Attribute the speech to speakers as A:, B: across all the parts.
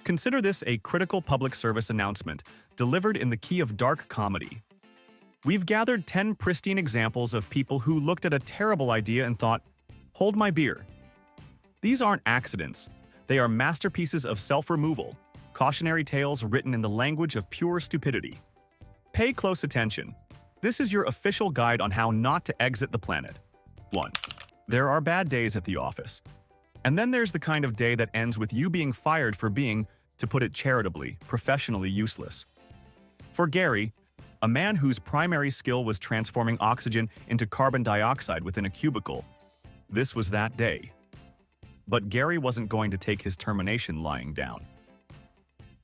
A: Consider this a critical public service announcement, delivered in the key of dark comedy. We've gathered 10 pristine examples of people who looked at a terrible idea and thought, "Hold my beer." These aren't accidents. They are masterpieces of self-removal, cautionary tales written in the language of pure stupidity. Pay close attention. This is your official guide on how not to exit the planet. 1. There are bad days at the office. And then there's the kind of day that ends with you being fired for being, to put it charitably, professionally useless. For Gary, a man whose primary skill was transforming oxygen into carbon dioxide within a cubicle, this was that day. But Gary wasn't going to take his termination lying down.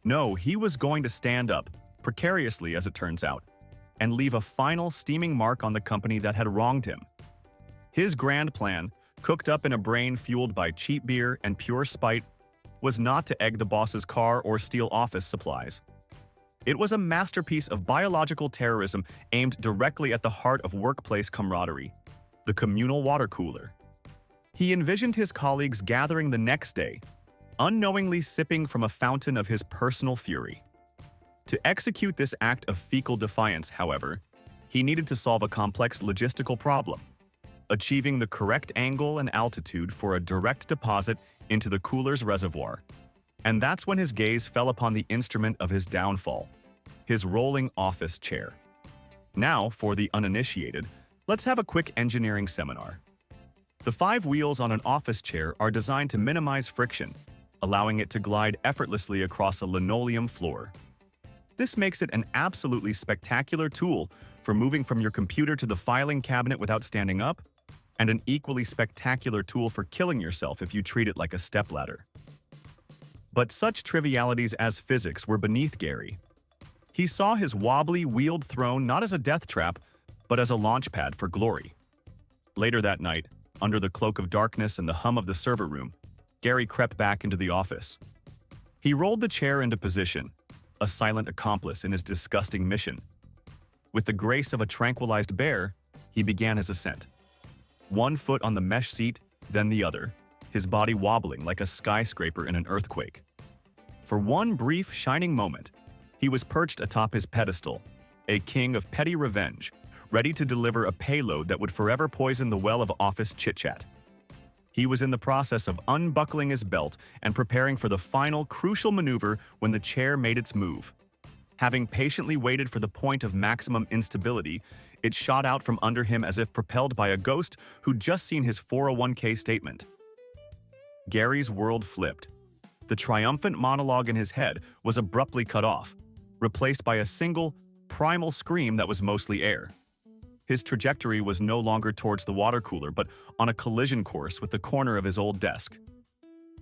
A: No, he was going to stand up, precariously as it turns out, and leave a final steaming mark on the company that had wronged him. His grand plan, cooked up in a brain fueled by cheap beer and pure spite, was not to egg the boss's car or steal office supplies. It was a masterpiece of biological terrorism aimed directly at the heart of workplace camaraderie, the communal water cooler. He envisioned his colleagues gathering the next day, unknowingly sipping from a fountain of his personal fury. To execute this act of fecal defiance, however, he needed to solve a complex logistical problem, achieving the correct angle and altitude for a direct deposit into the cooler's reservoir. And that's when his gaze fell upon the instrument of his downfall, his rolling office chair. Now, for the uninitiated, let's have a quick engineering seminar. The 5 wheels on an office chair are designed to minimize friction, allowing it to glide effortlessly across a linoleum floor. This makes it an absolutely spectacular tool for moving from your computer to the filing cabinet without standing up, and an equally spectacular tool for killing yourself if you treat it like a stepladder. But such trivialities as physics were beneath Gary. He saw his wobbly, wheeled throne not as a death trap, but as a launch pad for glory. Later that night, under the cloak of darkness and the hum of the server room, Gary crept back into the office. He rolled the chair into position, a silent accomplice in his disgusting mission. With the grace of a tranquilized bear, he began his ascent. 1 foot on the mesh seat, then the other, his body wobbling like a skyscraper in an earthquake. For one brief, shining moment, he was perched atop his pedestal, a king of petty revenge, ready to deliver a payload that would forever poison the well of office chit-chat. He was in the process of unbuckling his belt and preparing for the final crucial maneuver when the chair made its move. Having patiently waited for the point of maximum instability, it shot out from under him as if propelled by a ghost who'd just seen his 401k statement. Gary's world flipped. The triumphant monologue in his head was abruptly cut off, replaced by a single, primal scream that was mostly air. His trajectory was no longer towards the water cooler, but on a collision course with the corner of his old desk.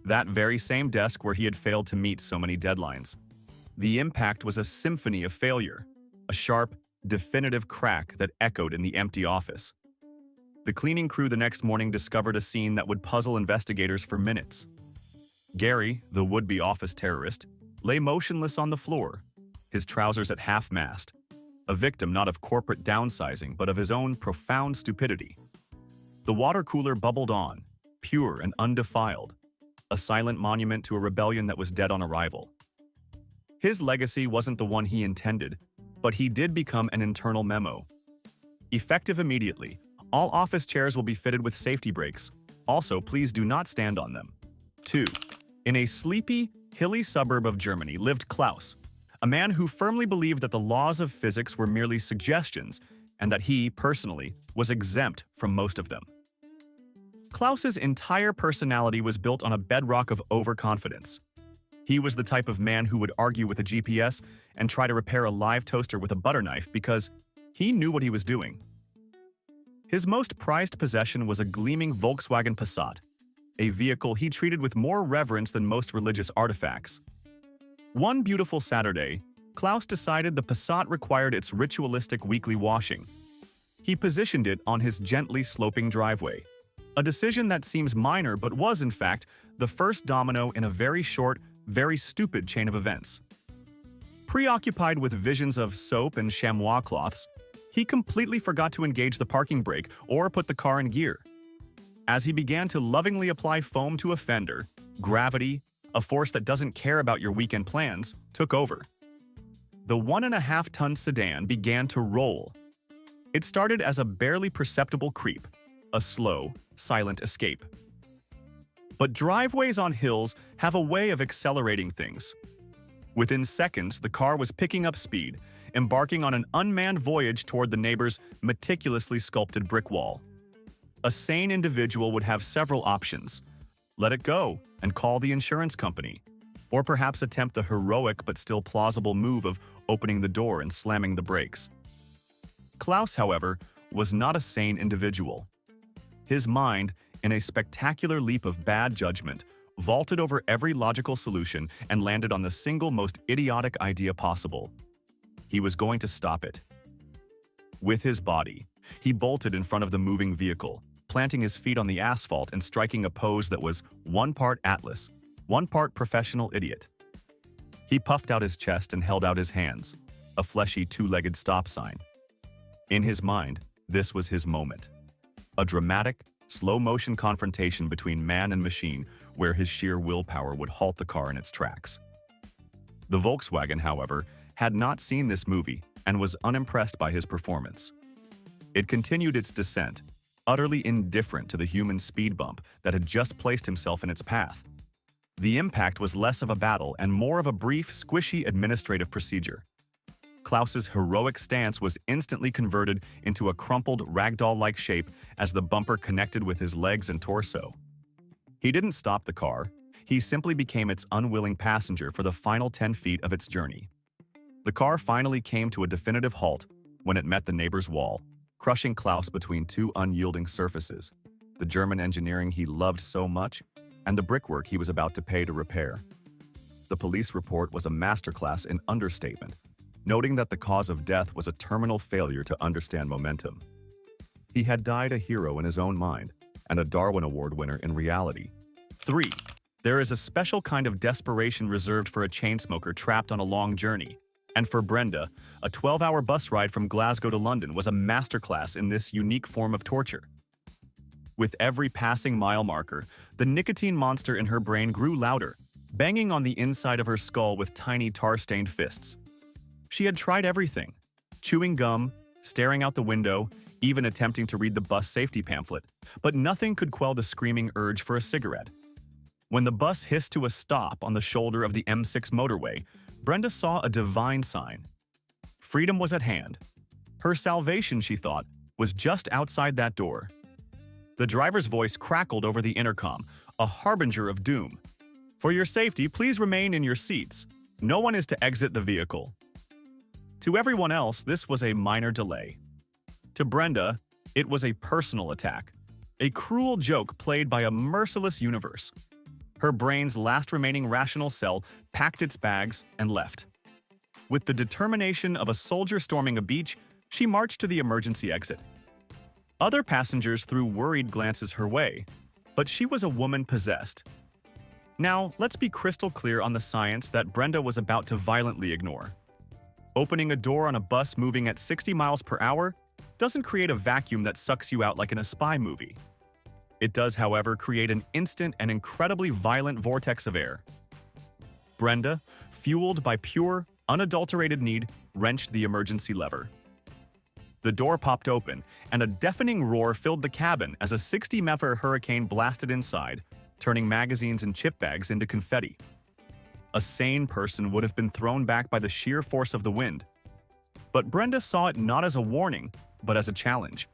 A: That very same desk where he had failed to meet so many deadlines. The impact was a symphony of failure, a sharp, definitive crack that echoed in the empty office. The cleaning crew the next morning discovered a scene that would puzzle investigators for minutes. Gary, the would-be office terrorist, lay motionless on the floor, his trousers at half-mast, a victim not of corporate downsizing but of his own profound stupidity. The water cooler bubbled on, pure and undefiled, a silent monument to a rebellion that was dead on arrival. His legacy wasn't the one he intended, but he did become an internal memo. Effective immediately, all office chairs will be fitted with safety brakes. Also, please do not stand on them. 2. In a sleepy, hilly suburb of Germany lived Klaus, a man who firmly believed that the laws of physics were merely suggestions and that he, personally, was exempt from most of them. Klaus's entire personality was built on a bedrock of overconfidence. He was the type of man who would argue with a GPS and try to repair a live toaster with a butter knife because he knew what he was doing. His most prized possession was a gleaming Volkswagen Passat, a vehicle he treated with more reverence than most religious artifacts. One beautiful Saturday, Klaus decided the Passat required its ritualistic weekly washing. He positioned it on his gently sloping driveway, a decision that seems minor but was, in fact, the first domino in a very short, very stupid chain of events. Preoccupied with visions of soap and chamois cloths, he completely forgot to engage the parking brake or put the car in gear. As he began to lovingly apply foam to a fender, gravity, a force that doesn't care about your weekend plans, took over. The 1.5-ton sedan began to roll. It started as a barely perceptible creep, a slow, silent escape. But driveways on hills have a way of accelerating things. Within seconds, the car was picking up speed, embarking on an unmanned voyage toward the neighbor's meticulously sculpted brick wall. A sane individual would have several options: let it go and call the insurance company, or perhaps attempt the heroic but still plausible move of opening the door and slamming the brakes. Klaus, however, was not a sane individual. His mind, in a spectacular leap of bad judgment, vaulted over every logical solution and landed on the single most idiotic idea possible. He was going to stop it. With his body, he bolted in front of the moving vehicle, planting his feet on the asphalt and striking a pose that was one part Atlas, one part professional idiot. He puffed out his chest and held out his hands, a fleshy two-legged stop sign. In his mind, this was his moment. A dramatic, slow-motion confrontation between man and machine where his sheer willpower would halt the car in its tracks. The Volkswagen, however, had not seen this movie and was unimpressed by his performance. It continued its descent, utterly indifferent to the human speed bump that had just placed himself in its path. The impact was less of a battle and more of a brief, squishy administrative procedure. Klaus's heroic stance was instantly converted into a crumpled, ragdoll-like shape as the bumper connected with his legs and torso. He didn't stop the car, he simply became its unwilling passenger for the final 10 feet of its journey. The car finally came to a definitive halt when it met the neighbor's wall, crushing Klaus between two unyielding surfaces, the German engineering he loved so much and the brickwork he was about to pay to repair. The police report was a masterclass in understatement, noting that the cause of death was a terminal failure to understand momentum. He had died a hero in his own mind and a Darwin Award winner in reality. 3. There is a special kind of desperation reserved for a chain smoker trapped on a long journey. And for Brenda, a 12-hour bus ride from Glasgow to London was a masterclass in this unique form of torture. With every passing mile marker, the nicotine monster in her brain grew louder, banging on the inside of her skull with tiny tar-stained fists. She had tried everything: chewing gum, staring out the window, even attempting to read the bus safety pamphlet, but nothing could quell the screaming urge for a cigarette. When the bus hissed to a stop on the shoulder of the M6 motorway, Brenda saw a divine sign. Freedom was at hand. Her salvation, she thought, was just outside that door. The driver's voice crackled over the intercom, a harbinger of doom. "For your safety, please remain in your seats. No one is to exit the vehicle." To everyone else, this was a minor delay. To Brenda, it was a personal attack, a cruel joke played by a merciless universe. Her brain's last remaining rational cell packed its bags and left. With the determination of a soldier storming a beach, she marched to the emergency exit. Other passengers threw worried glances her way, but she was a woman possessed. Now, let's be crystal clear on the science that Brenda was about to violently ignore. Opening a door on a bus moving at 60 miles per hour doesn't create a vacuum that sucks you out like in a spy movie. It does, however, create an instant and incredibly violent vortex of air. Brenda, fueled by pure, unadulterated need, wrenched the emergency lever. The door popped open, and a deafening roar filled the cabin as a 60-mph hurricane blasted inside, turning magazines and chip bags into confetti. A sane person would have been thrown back by the sheer force of the wind. But Brenda saw it not as a warning, but as a challenge.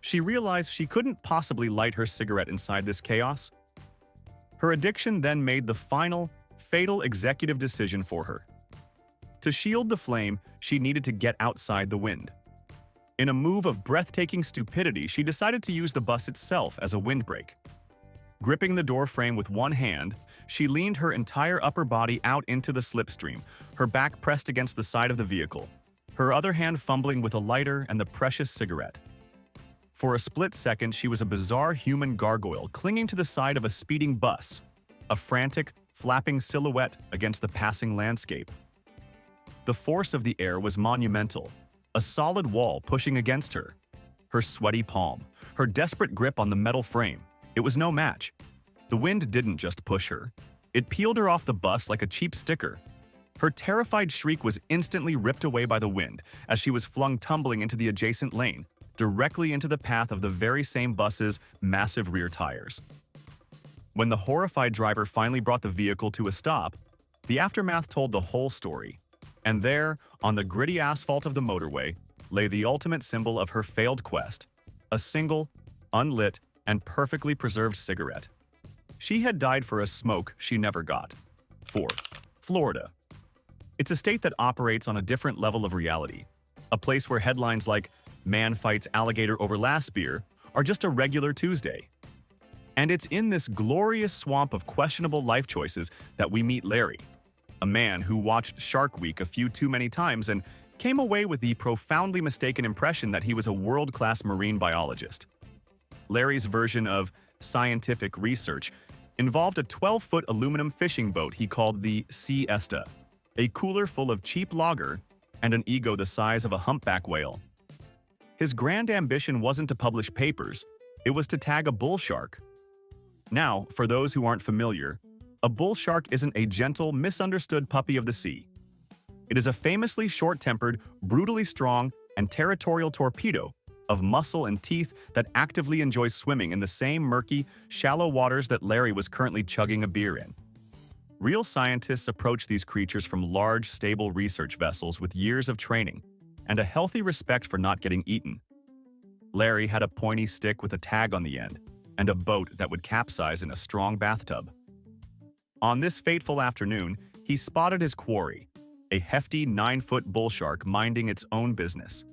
A: She realized she couldn't possibly light her cigarette inside this chaos. Her addiction then made the final, fatal executive decision for her. To shield the flame, she needed to get outside the wind. In a move of breathtaking stupidity, she decided to use the bus itself as a windbreak. Gripping the door frame with one hand, she leaned her entire upper body out into the slipstream, her back pressed against the side of the vehicle, her other hand fumbling with a lighter and the precious cigarette. For a split second, she was a bizarre human gargoyle clinging to the side of a speeding bus, a frantic, flapping silhouette against the passing landscape. The force of the air was monumental, a solid wall pushing against her. Her sweaty palm, her desperate grip on the metal frame, it was no match. The wind didn't just push her, It peeled her off the bus like a cheap sticker. Her terrified shriek was instantly ripped away by the wind as she was flung tumbling into the adjacent lane, directly into the path of the very same bus's massive rear tires. When the horrified driver finally brought the vehicle to a stop, the aftermath told the whole story. And there, on the gritty asphalt of the motorway, lay the ultimate symbol of her failed quest, a single, unlit, and perfectly preserved cigarette. She had died for a smoke she never got. 4. Florida. It's a state that operates on a different level of reality, a place where headlines like "Man fights alligator over last beer" are just a regular Tuesday. And it's in this glorious swamp of questionable life choices that we meet Larry, a man who watched Shark Week a few too many times and came away with the profoundly mistaken impression that he was a world-class marine biologist. Larry's version of scientific research involved a 12-foot aluminum fishing boat he called the Siesta, a cooler full of cheap lager, and an ego the size of a humpback whale. His grand ambition wasn't to publish papers, it was to tag a bull shark. Now, for those who aren't familiar, a bull shark isn't a gentle, misunderstood puppy of the sea. It is a famously short-tempered, brutally strong, and territorial torpedo of muscle and teeth that actively enjoys swimming in the same murky, shallow waters that Larry was currently chugging a beer in. Real scientists approach these creatures from large, stable research vessels with years of training and a healthy respect for not getting eaten. Larry had a pointy stick with a tag on the end and a boat that would capsize in a strong bathtub. On this fateful afternoon, he spotted his quarry, a hefty 9-foot bull shark minding its own business.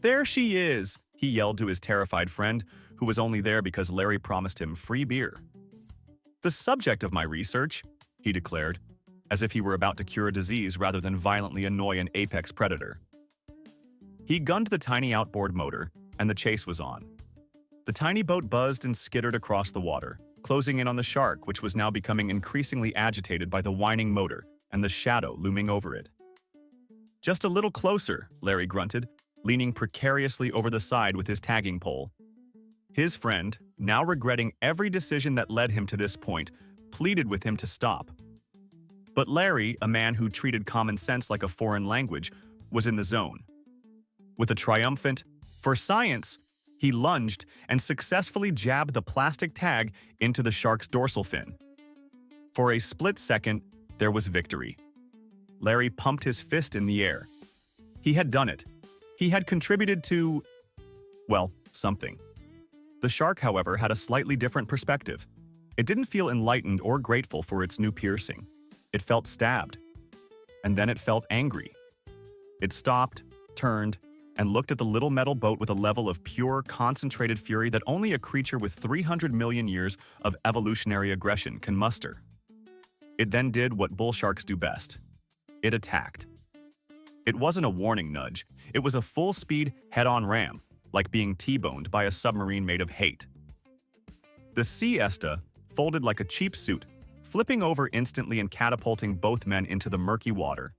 A: "There she is!" he yelled to his terrified friend, who was only there because Larry promised him free beer. "The subject of my research," he declared, as if he were about to cure a disease rather than violently annoy an apex predator. He gunned the tiny outboard motor, and the chase was on. The tiny boat buzzed and skittered across the water, closing in on the shark, which was now becoming increasingly agitated by the whining motor and the shadow looming over it. "Just a little closer," Larry grunted, leaning precariously over the side with his tagging pole. His friend, now regretting every decision that led him to this point, pleaded with him to stop. But Larry, a man who treated common sense like a foreign language, was in the zone. With a triumphant, "For science," he lunged and successfully jabbed the plastic tag into the shark's dorsal fin. For a split second, there was victory. Larry pumped his fist in the air. He had done it. He had contributed to, well, something. The shark, however, had a slightly different perspective. It didn't feel enlightened or grateful for its new piercing. It felt stabbed. And then it felt angry. It stopped, turned, and looked at the little metal boat with a level of pure, concentrated fury that only a creature with 300 million years of evolutionary aggression can muster. It then did what bull sharks do best. It attacked. It wasn't a warning nudge. It was a full-speed, head-on ram, like being T-boned by a submarine made of hate. The Siesta folded like a cheap suit, flipping over instantly and catapulting both men into the murky water.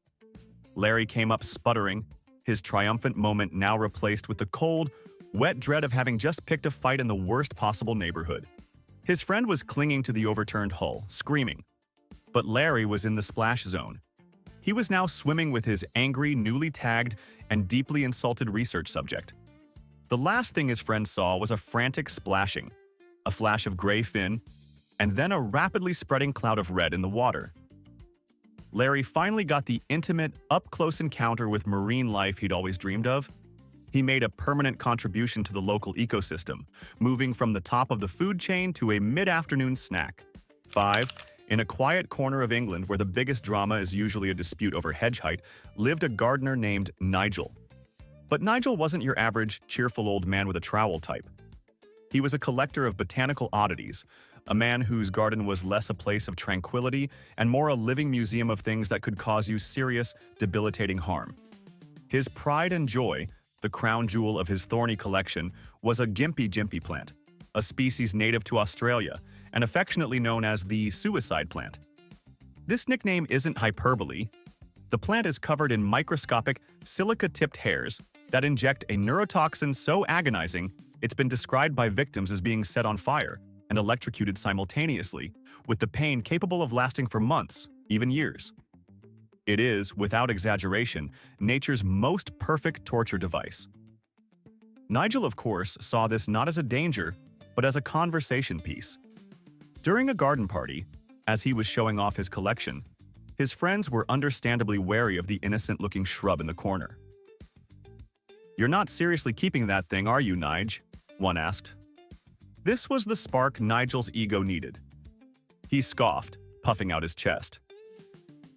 A: Larry came up sputtering, his triumphant moment now replaced with the cold, wet dread of having just picked a fight in the worst possible neighborhood. His friend was clinging to the overturned hull, screaming. But Larry was in the splash zone. He was now swimming with his angry, newly tagged, and deeply insulted research subject. The last thing his friend saw was a frantic splashing, a flash of gray fin, and then a rapidly spreading cloud of red in the water. Larry finally got the intimate, up-close encounter with marine life he'd always dreamed of. He made a permanent contribution to the local ecosystem, moving from the top of the food chain to a mid-afternoon snack. 5. In a quiet corner of England where the biggest drama is usually a dispute over hedge height, lived a gardener named Nigel. But Nigel wasn't your average, cheerful old man with a trowel type. He was a collector of botanical oddities, a man whose garden was less a place of tranquility and more a living museum of things that could cause you serious, debilitating harm. His pride and joy, the crown jewel of his thorny collection, was a gimpy jimpy plant, a species native to Australia and affectionately known as the suicide plant. This nickname isn't hyperbole. The plant is covered in microscopic, silica-tipped hairs that inject a neurotoxin so agonizing it's been described by victims as being set on fire, and electrocuted simultaneously, with the pain capable of lasting for months, even years. It is, without exaggeration, nature's most perfect torture device. Nigel, of course, saw this not as a danger, but as a conversation piece. During a garden party, as he was showing off his collection, his friends were understandably wary of the innocent-looking shrub in the corner. "You're not seriously keeping that thing, are you, Nige?" one asked. This was the spark Nigel's ego needed. He scoffed, puffing out his chest.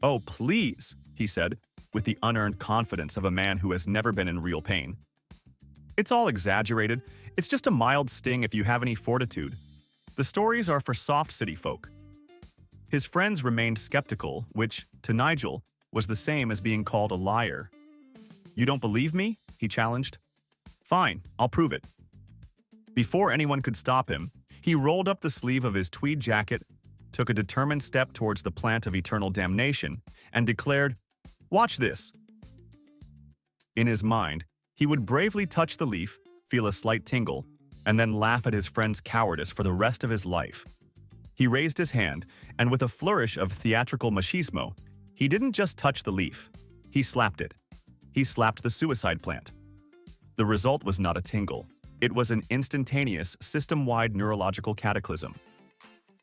A: "Oh, please," he said, with the unearned confidence of a man who has never been in real pain. "It's all exaggerated. It's just a mild sting if you have any fortitude. The stories are for soft city folk." His friends remained skeptical, which, to Nigel, was the same as being called a liar. "You don't believe me?" he challenged. "Fine, I'll prove it." Before anyone could stop him, he rolled up the sleeve of his tweed jacket, took a determined step towards the plant of eternal damnation, and declared, "Watch this." In his mind, he would bravely touch the leaf, feel a slight tingle, and then laugh at his friend's cowardice for the rest of his life. He raised his hand, and with a flourish of theatrical machismo, he didn't just touch the leaf, he slapped it. He slapped the suicide plant. The result was not a tingle. It was an instantaneous, system-wide neurological cataclysm.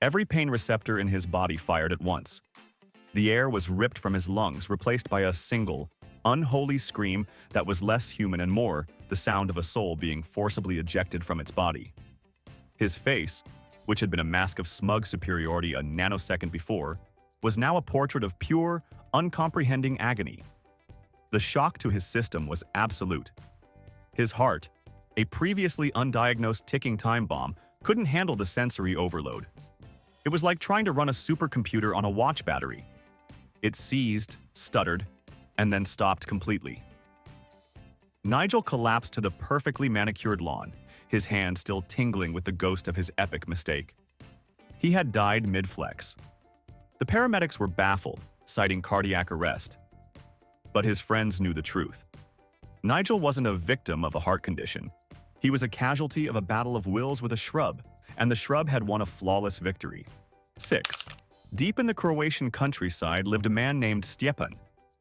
A: Every pain receptor in his body fired at once. The air was ripped from his lungs, replaced by a single, unholy scream that was less human and more the sound of a soul being forcibly ejected from its body. His face, which had been a mask of smug superiority a nanosecond before, was now a portrait of pure, uncomprehending agony. The shock to his system was absolute. His heart, a previously undiagnosed ticking time bomb, couldn't handle the sensory overload. It was like trying to run a supercomputer on a watch battery. It seized, stuttered, and then stopped completely. Nigel collapsed to the perfectly manicured lawn, his hand still tingling with the ghost of his epic mistake. He had died mid-flex. The paramedics were baffled, citing cardiac arrest. But his friends knew the truth. Nigel wasn't a victim of a heart condition. He was a casualty of a battle of wills with a shrub, and the shrub had won a flawless victory. 6. Deep in the Croatian countryside lived a man named Stjepan,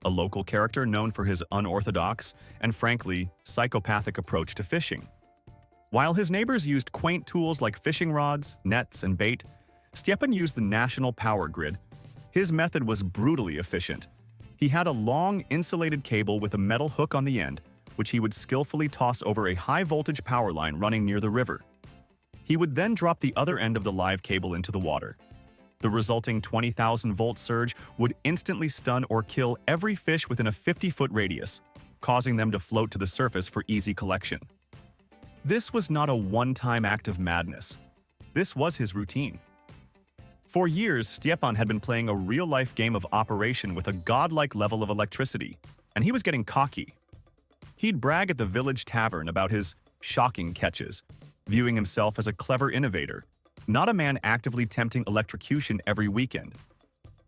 A: a local character known for his unorthodox and, frankly, psychopathic approach to fishing. While his neighbors used quaint tools like fishing rods, nets, and bait, Stjepan used the national power grid. His method was brutally efficient. He had a long, insulated cable with a metal hook on the end, which he would skillfully toss over a high-voltage power line running near the river. He would then drop the other end of the live cable into the water. The resulting 20,000-volt surge would instantly stun or kill every fish within a 50-foot radius, causing them to float to the surface for easy collection. This was not a one-time act of madness. This was his routine. For years, Stjepan had been playing a real-life game of Operation with a godlike level of electricity, and he was getting cocky. He'd brag at the village tavern about his shocking catches, viewing himself as a clever innovator, not a man actively tempting electrocution every weekend.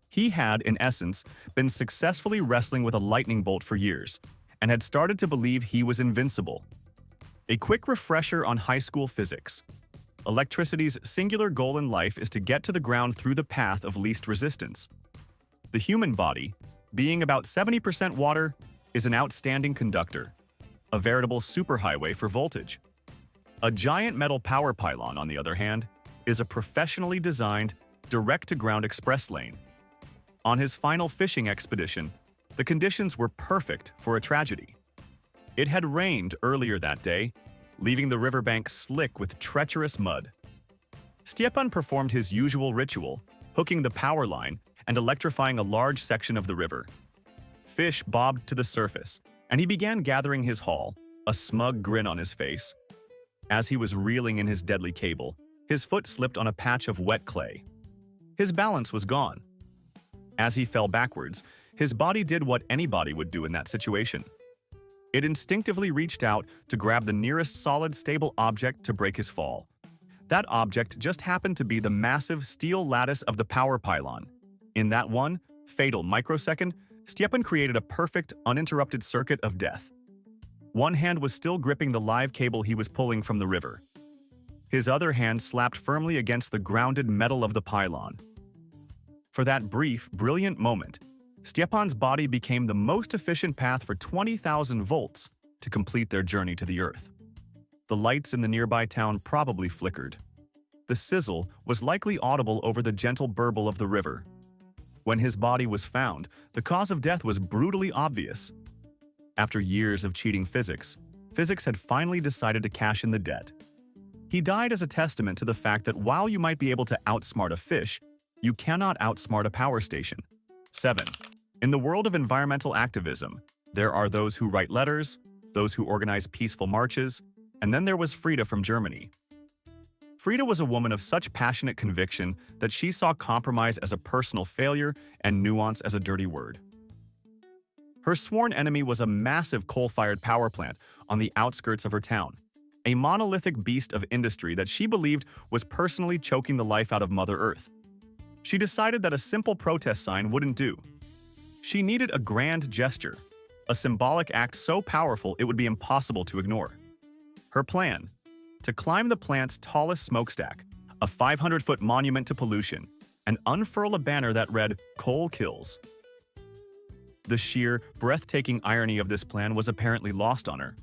A: He had, in essence, been successfully wrestling with a lightning bolt for years, and had started to believe he was invincible. A quick refresher on high school physics. Electricity's singular goal in life is to get to the ground through the path of least resistance. The human body, being about 70% water, is an outstanding conductor, a veritable superhighway for voltage. A giant metal power pylon, on the other hand, is a professionally designed, direct-to-ground express lane. On his final fishing expedition, the conditions were perfect for a tragedy. It had rained earlier that day, leaving the riverbank slick with treacherous mud. Stjepan performed his usual ritual, hooking the power line and electrifying a large section of the river. Fish bobbed to the surface, and he began gathering his haul, a smug grin on his face. As he was reeling in his deadly cable, his foot slipped on a patch of wet clay. His balance was gone. As he fell backwards, his body did what anybody would do in that situation. It instinctively reached out to grab the nearest solid, stable object to break his fall. That object just happened to be the massive steel lattice of the power pylon. In that one, fatal microsecond, Stjepan created a perfect, uninterrupted circuit of death. One hand was still gripping the live cable he was pulling from the river. His other hand slapped firmly against the grounded metal of the pylon. For that brief, brilliant moment, Stepan's body became the most efficient path for 20,000 volts to complete their journey to the Earth. The lights in the nearby town probably flickered. The sizzle was likely audible over the gentle burble of the river. When his body was found, the cause of death was brutally obvious. After years of cheating physics had finally decided to cash in the debt. He died as a testament to the fact that while you might be able to outsmart a fish, you cannot outsmart a power station. 7. In the world of environmental activism, there are those who write letters, those who organize peaceful marches, and then there was Frida from Germany. Frida was a woman of such passionate conviction that she saw compromise as a personal failure and nuance as a dirty word. Her sworn enemy was a massive coal-fired power plant on the outskirts of her town, a monolithic beast of industry that she believed was personally choking the life out of Mother Earth. She decided that a simple protest sign wouldn't do. She needed a grand gesture, a symbolic act so powerful it would be impossible to ignore. Her plan: to climb the plant's tallest smokestack, a 500-foot monument to pollution, and unfurl a banner that read, "Coal kills." The sheer, breathtaking irony of this plan was apparently lost on her.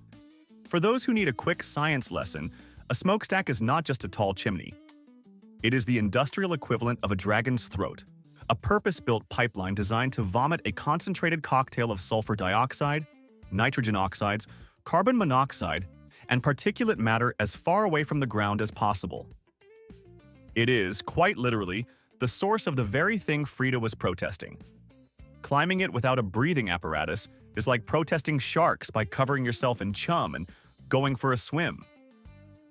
A: For those who need a quick science lesson, a smokestack is not just a tall chimney. It is the industrial equivalent of a dragon's throat, a purpose-built pipeline designed to vomit a concentrated cocktail of sulfur dioxide, nitrogen oxides, carbon monoxide, and particulate matter as far away from the ground as possible. It is, quite literally, the source of the very thing Frida was protesting. Climbing it without a breathing apparatus is like protesting sharks by covering yourself in chum and going for a swim.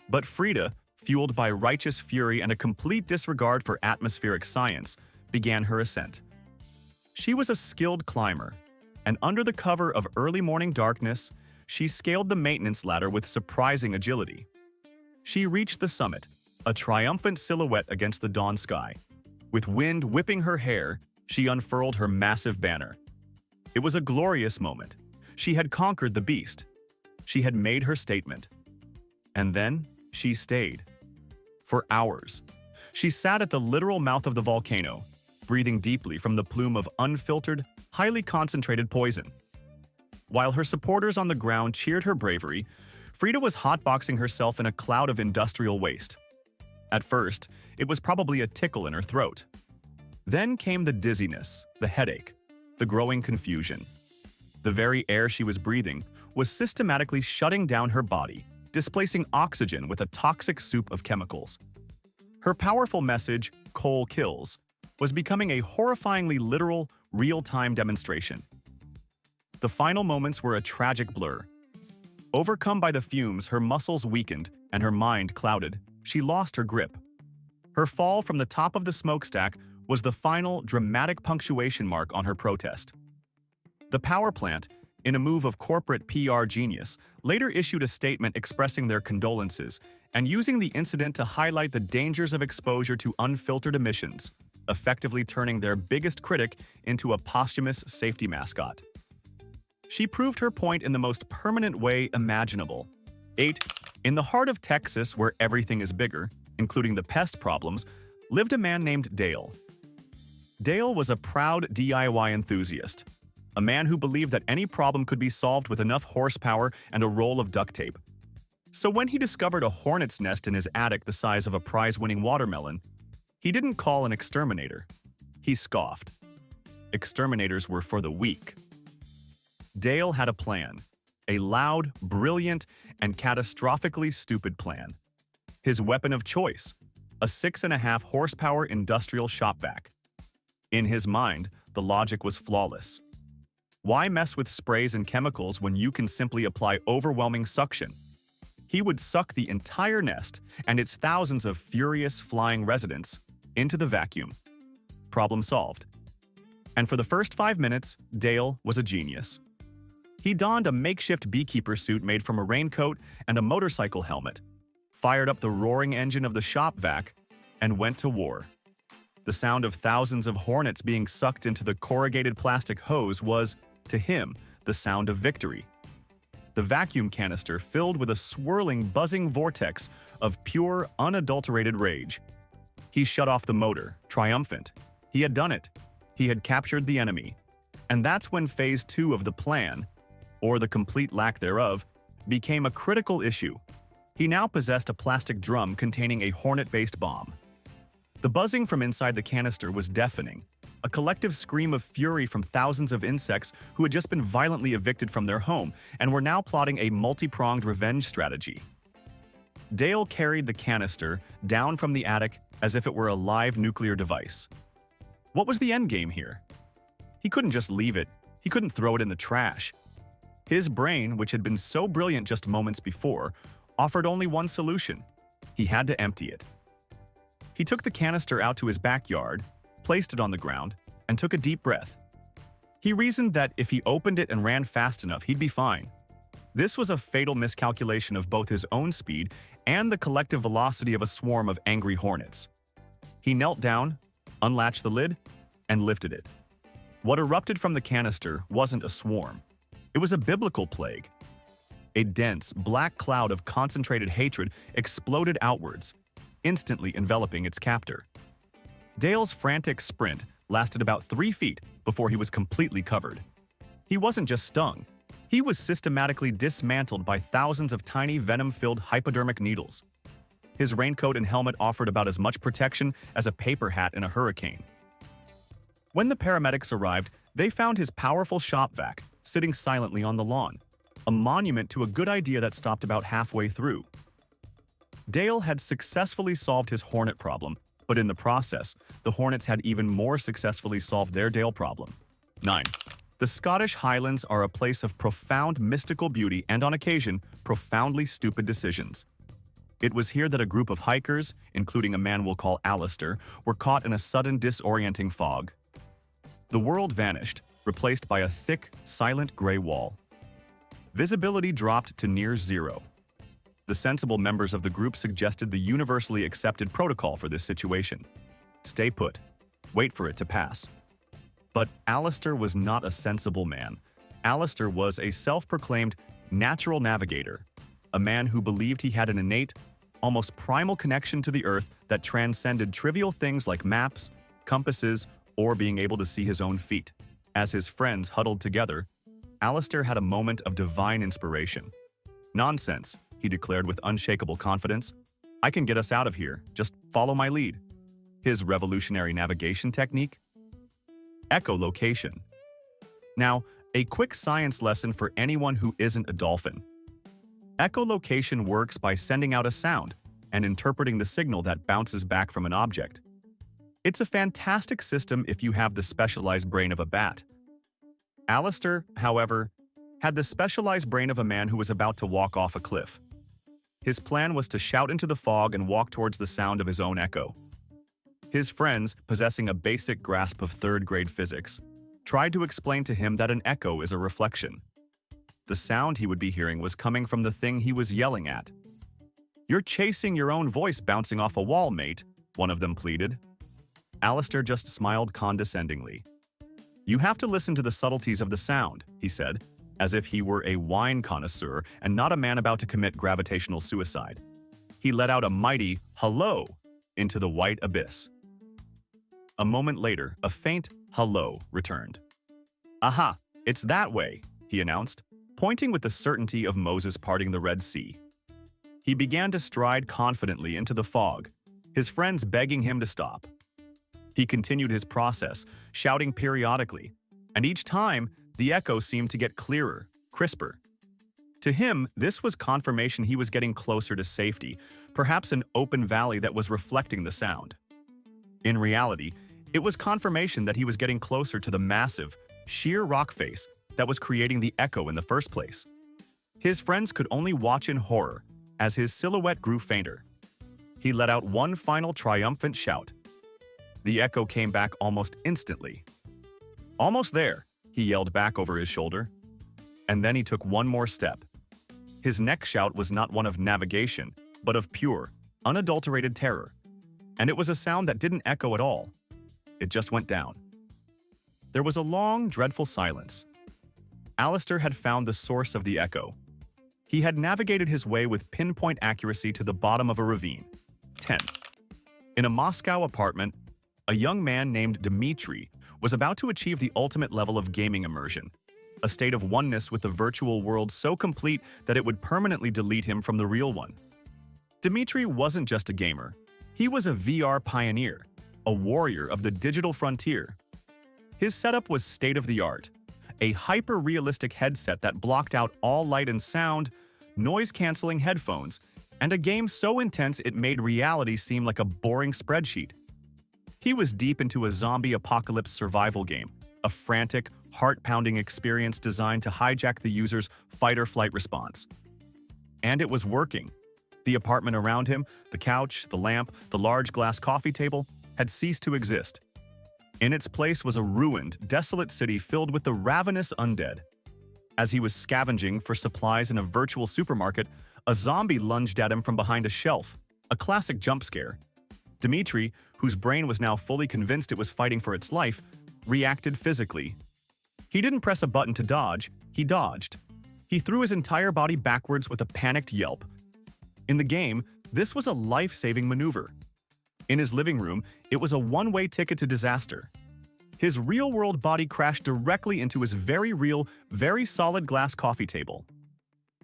A: But Frida, fueled by righteous fury and a complete disregard for atmospheric science, began her ascent. She was a skilled climber, and under the cover of early morning darkness, she scaled the maintenance ladder with surprising agility. She reached the summit, a triumphant silhouette against the dawn sky. With wind whipping her hair, she unfurled her massive banner. It was a glorious moment. She had conquered the beast. She had made her statement. And then she stayed. For hours. She sat at the literal mouth of the volcano, breathing deeply from the plume of unfiltered, highly concentrated poison. While her supporters on the ground cheered her bravery, Frida was hotboxing herself in a cloud of industrial waste. At first, it was probably a tickle in her throat. Then came the dizziness, the headache, the growing confusion. The very air she was breathing was systematically shutting down her body, displacing oxygen with a toxic soup of chemicals. Her powerful message, "Coal kills," was becoming a horrifyingly literal, real-time demonstration. The final moments were a tragic blur. Overcome by the fumes, her muscles weakened and her mind clouded. She lost her grip. Her fall from the top of the smokestack was the final, dramatic punctuation mark on her protest. The power plant, in a move of corporate PR genius, later issued a statement expressing their condolences and using the incident to highlight the dangers of exposure to unfiltered emissions, effectively turning their biggest critic into a posthumous safety mascot. She proved her point in the most permanent way imaginable. 8. In the heart of Texas, where everything is bigger, including the pest problems, lived a man named Dale. Dale was a proud DIY enthusiast, a man who believed that any problem could be solved with enough horsepower and a roll of duct tape. So when he discovered a hornet's nest in his attic the size of a prize-winning watermelon, he didn't call an exterminator. He scoffed. Exterminators were for the weak. Dale had a plan, a loud, brilliant, and catastrophically stupid plan. His weapon of choice, a 6.5 horsepower industrial shop vac. In his mind, the logic was flawless. Why mess with sprays and chemicals when you can simply apply overwhelming suction? He would suck the entire nest and its thousands of furious flying residents into the vacuum. Problem solved. And for the first 5 minutes, Dale was a genius. He donned a makeshift beekeeper suit made from a raincoat and a motorcycle helmet, fired up the roaring engine of the shop vac, and went to war. The sound of thousands of hornets being sucked into the corrugated plastic hose was, to him, the sound of victory. the vacuum canister filled with a swirling, buzzing vortex of pure, unadulterated rage. He shut off the motor, triumphant. He had done it. He had captured the enemy. And that's when Phase 2 of the plan, or the complete lack thereof, became a critical issue. He now possessed a plastic drum containing a hornet-based bomb. The buzzing from inside the canister was deafening, a collective scream of fury from thousands of insects who had just been violently evicted from their home and were now plotting a multi-pronged revenge strategy. Dale carried the canister down from the attic as if it were a live nuclear device. What was the endgame here? He couldn't just leave it. He couldn't throw it in the trash. His brain, which had been so brilliant just moments before, offered only one solution. He had to empty it. He took the canister out to his backyard, placed it on the ground, and took a deep breath. He reasoned that if he opened it and ran fast enough, he'd be fine. This was a fatal miscalculation of both his own speed and the collective velocity of a swarm of angry hornets. He knelt down, unlatched the lid, and lifted it. What erupted from the canister wasn't a swarm. It was a biblical plague. A dense, black cloud of concentrated hatred exploded outwards, instantly enveloping its captor. Dale's frantic sprint lasted about 3 feet before he was completely covered. He wasn't just stung. He was systematically dismantled by thousands of tiny venom-filled hypodermic needles. His raincoat and helmet offered about as much protection as a paper hat in a hurricane. When the paramedics arrived, they found his powerful shop vac sitting silently on the lawn, a monument to a good idea that stopped about halfway through. Dale had successfully solved his hornet problem, but in the process, the hornets had even more successfully solved their Dale problem. 9. The Scottish Highlands are a place of profound mystical beauty and, on occasion, profoundly stupid decisions. It was here that a group of hikers, including a man we'll call Alistair, were caught in a sudden disorienting fog. The world vanished, replaced by a thick, silent gray wall. Visibility dropped to near zero. The sensible members of the group suggested the universally accepted protocol for this situation. Stay put. Wait for it to pass. But Alistair was not a sensible man. Alistair was a self-proclaimed natural navigator, a man who believed he had an innate, almost primal connection to the earth that transcended trivial things like maps, compasses, or being able to see his own feet. As his friends huddled together, Alistair had a moment of divine inspiration. "Nonsense," he declared with unshakable confidence. "I can get us out of here. Just follow my lead." His revolutionary navigation technique? Echolocation. Now, a quick science lesson for anyone who isn't a dolphin. Echolocation works by sending out a sound and interpreting the signal that bounces back from an object. It's a fantastic system if you have the specialized brain of a bat. Alistair, however, had the specialized brain of a man who was about to walk off a cliff. His plan was to shout into the fog and walk towards the sound of his own echo. His friends, possessing a basic grasp of third-grade physics, tried to explain to him that an echo is a reflection. The sound he would be hearing was coming from the thing he was yelling at. "You're chasing your own voice bouncing off a wall, mate," one of them pleaded. Alistair just smiled condescendingly. "You have to listen to the subtleties of the sound," he said, as if he were a wine connoisseur and not a man about to commit gravitational suicide. He let out a mighty hello into the white abyss. A moment later, a faint hello returned. "Aha, it's that way," he announced, pointing with the certainty of Moses parting the Red Sea. He began to stride confidently into the fog, his friends begging him to stop. He continued his process, shouting periodically, and each time, the echo seemed to get clearer, crisper. To him, this was confirmation he was getting closer to safety, perhaps an open valley that was reflecting the sound. In reality, it was confirmation that he was getting closer to the massive, sheer rock face that was creating the echo in the first place. His friends could only watch in horror as his silhouette grew fainter. He let out one final triumphant shout. The echo came back almost instantly. "Almost there," he yelled back over his shoulder. And then he took one more step. His next shout was not one of navigation, but of pure, unadulterated terror. And it was a sound that didn't echo at all. It just went down. There was a long, dreadful silence. Alistair had found the source of the echo, He had navigated his way with pinpoint accuracy to the bottom of a ravine. 10. In a Moscow apartment, a young man named Dmitry was about to achieve the ultimate level of gaming immersion, a state of oneness with the virtual world so complete that it would permanently delete him from the real one. Dmitry wasn't just a gamer. He was a VR pioneer, a warrior of the digital frontier. His setup was state-of-the-art, a hyper-realistic headset that blocked out all light and sound, noise-canceling headphones, and a game so intense it made reality seem like a boring spreadsheet. He was deep into a zombie apocalypse survival game, a frantic, heart-pounding experience designed to hijack the user's fight-or-flight response. And it was working. The apartment around him, the couch, the lamp, the large glass coffee table, had ceased to exist. In its place was a ruined, desolate city filled with the ravenous undead. As he was scavenging for supplies in a virtual supermarket, a zombie lunged at him from behind a shelf, a classic jump scare. Dmitry, whose brain was now fully convinced it was fighting for its life, reacted physically. He didn't press a button to dodge, he dodged. He threw his entire body backwards with a panicked yelp. In the game, this was a life-saving maneuver. In his living room, it was a one-way ticket to disaster. His real-world body crashed directly into his very real, very solid glass coffee table.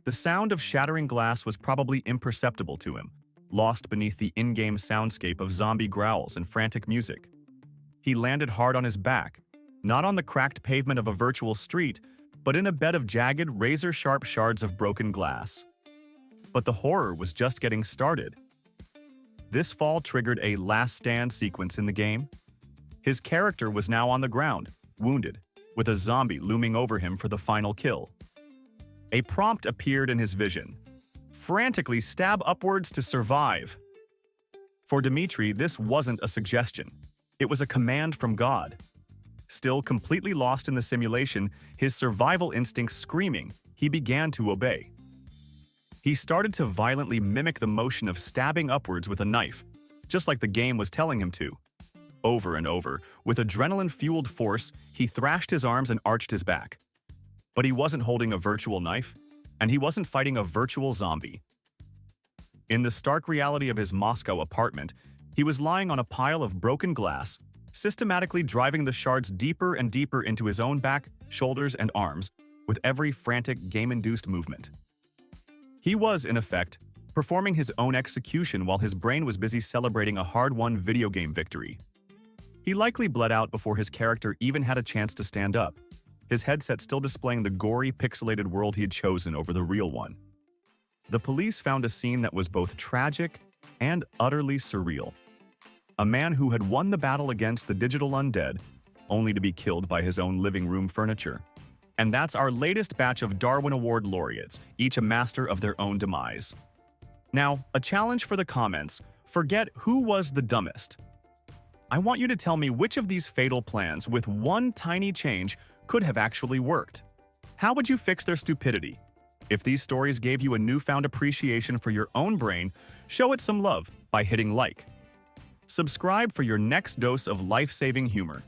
A: The sound of shattering glass was probably imperceptible to him, lost beneath the in-game soundscape of zombie growls and frantic music. He landed hard on his back, not on the cracked pavement of a virtual street, but in a bed of jagged, razor-sharp shards of broken glass. But the horror was just getting started. This fall triggered a last stand sequence in the game. His character was now on the ground, wounded, with a zombie looming over him for the final kill. A prompt appeared in his vision. Frantically stab upwards to survive. For Dmitry, this wasn't a suggestion. It was a command from God. Still completely lost in the simulation, his survival instincts screaming, he began to obey. He started to violently mimic the motion of stabbing upwards with a knife, just like the game was telling him to. Over and over, with adrenaline-fueled force, he thrashed his arms and arched his back. But he wasn't holding a virtual knife, and he wasn't fighting a virtual zombie. In the stark reality of his Moscow apartment, he was lying on a pile of broken glass, systematically driving the shards deeper and deeper into his own back, shoulders, and arms, with every frantic game-induced movement. He was, in effect, performing his own execution while his brain was busy celebrating a hard-won video game victory. He likely bled out before his character even had a chance to stand up, his headset still displaying the gory, pixelated world he had chosen over the real one. The police found a scene that was both tragic and utterly surreal. A man who had won the battle against the digital undead, only to be killed by his own living room furniture. And that's our latest batch of Darwin Award laureates, each a master of their own demise. Now, a challenge for the comments. Forget who was the dumbest. I want you to tell me which of these fatal plans, with one tiny change, could have actually worked. How would you fix their stupidity? If these stories gave you a newfound appreciation for your own brain, show it some love by hitting like. Subscribe for your next dose of life-saving humor.